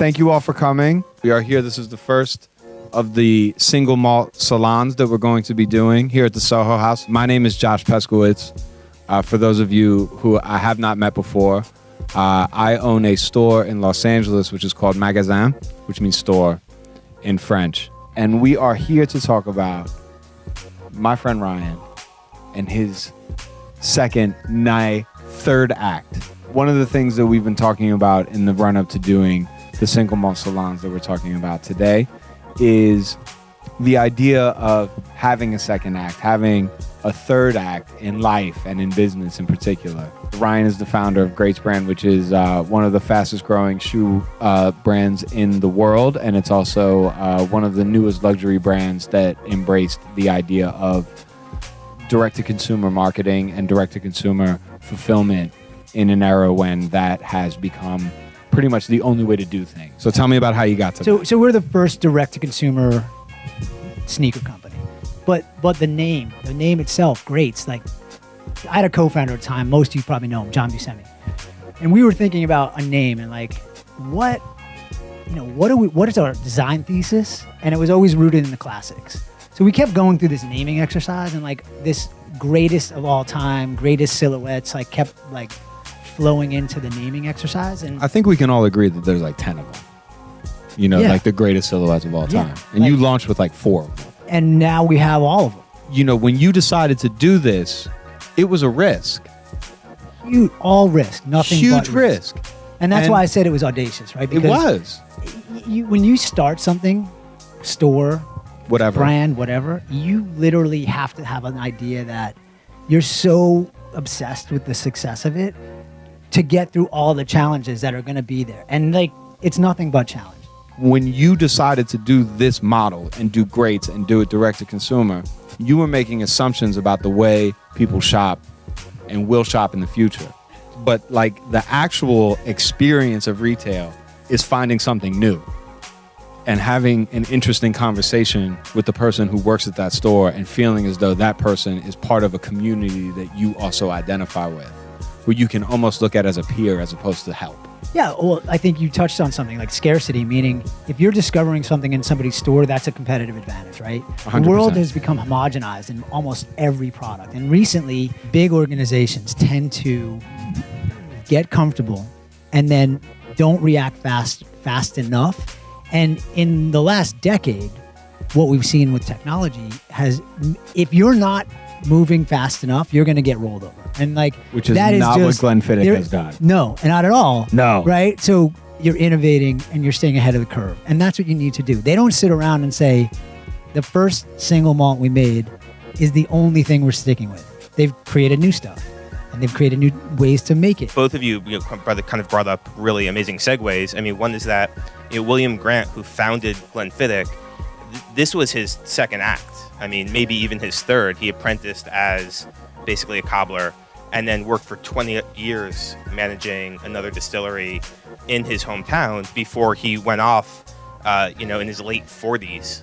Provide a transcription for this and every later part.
Thank you all for coming. We are here. This is the first of the Single Malt Salons that we're going to be doing here at the Soho House. My name is Josh Peskowitz. For those of you who I have not met before, I own a store in Los Angeles, which is called Magasin, which means store in French. And we are here to talk about my friend Ryan and his third act. One of the things that we've been talking about in the run-up to doing the Single Malt Salons that we're talking about today is the idea of having a second act, having a third act in life and in business in particular. Ryan is the founder of Greats Brand, which is one of the fastest growing shoe brands in the world. And it's also one of the newest luxury brands that embraced the idea of direct-to-consumer marketing and direct-to-consumer fulfillment in an era when that has become pretty much the only way to do things. So tell me about how you got to that. So we're the first direct-to-consumer sneaker company. But the name itself, Greats, like I had a co-founder at the time, most of you probably know him, John Buscemi. And we were thinking about a name and like what is our design thesis? And it was always rooted in the classics. So we kept going through this naming exercise and like this greatest of all time, greatest silhouettes, like kept like flowing into the naming exercise. And I think we can all agree that there's like 10 of them. You know, like the greatest silhouettes of all time. Yeah, and you launched with like 4 of them. And now we have all of them. You know, when you decided to do this, it was a risk. Huge, all risk, nothing Huge but risk. And that's why I said it was audacious, right? Because it was. When you start something, store, whatever, brand, whatever, you literally have to have an idea that you're so obsessed with the success of it to get through all the challenges that are going to be there. And like, it's nothing but challenge. When you decided to do this model and do Greats and do it direct to consumer, you were making assumptions about the way people shop and will shop in the future. But like the actual experience of retail is finding something new and having an interesting conversation with the person who works at that store and feeling as though that person is part of a community that you also identify with, where you can almost look at as a peer as opposed to help. Yeah, well, I think you touched on something like scarcity, meaning if you're discovering something in somebody's store, that's a competitive advantage, right? 100%. The world has become homogenized in almost every product. And recently, big organizations tend to get comfortable and then don't react fast enough. And in the last decade, what we've seen with technology has, if you're not moving fast enough, you're going to get rolled over. And like, which is that not is what Glenfiddich has done. No, and not at all. No. Right? So you're innovating and you're staying ahead of the curve. And that's what you need to do. They don't sit around and say, the first single malt we made is the only thing we're sticking with. They've created new stuff and they've created new ways to make it. Both of you, kind of brought up really amazing segues. I mean, one is that William Grant, who founded Glenfiddich, this was his second act. I mean, maybe even his third. He apprenticed as basically a cobbler and then worked for 20 years managing another distillery in his hometown before he went off, in his late 40s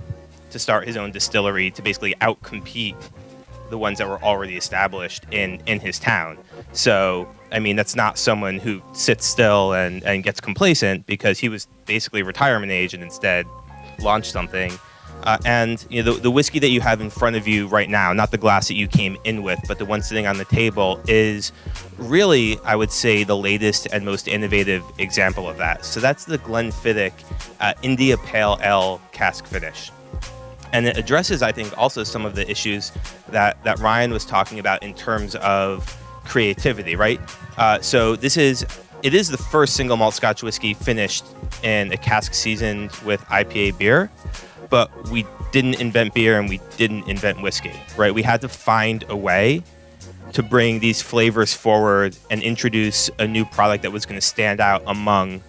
to start his own distillery to basically outcompete the ones that were already established in his town. So, I mean, that's not someone who sits still and gets complacent, because he was basically retirement age and instead launched something. And the whiskey that you have in front of you right now, not the glass that you came in with, but the one sitting on the table, is really, I would say, the latest and most innovative example of that. So that's the Glenfiddich India Pale Ale cask finish. And it addresses, I think, also some of the issues that Ryan was talking about in terms of creativity, right? So it is the first single malt Scotch whiskey finished in a cask seasoned with IPA beer. But we didn't invent beer and we didn't invent whiskey, right? We had to find a way to bring these flavors forward and introduce a new product that was going to stand out among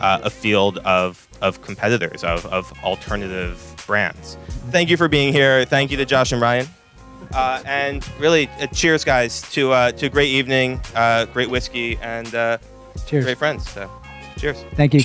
a field of competitors, of alternative brands. Thank you for being here. Thank you to Josh and Ryan. And really, cheers, guys, to a great evening, great whiskey, and cheers. Great friends. So, cheers. Thank you.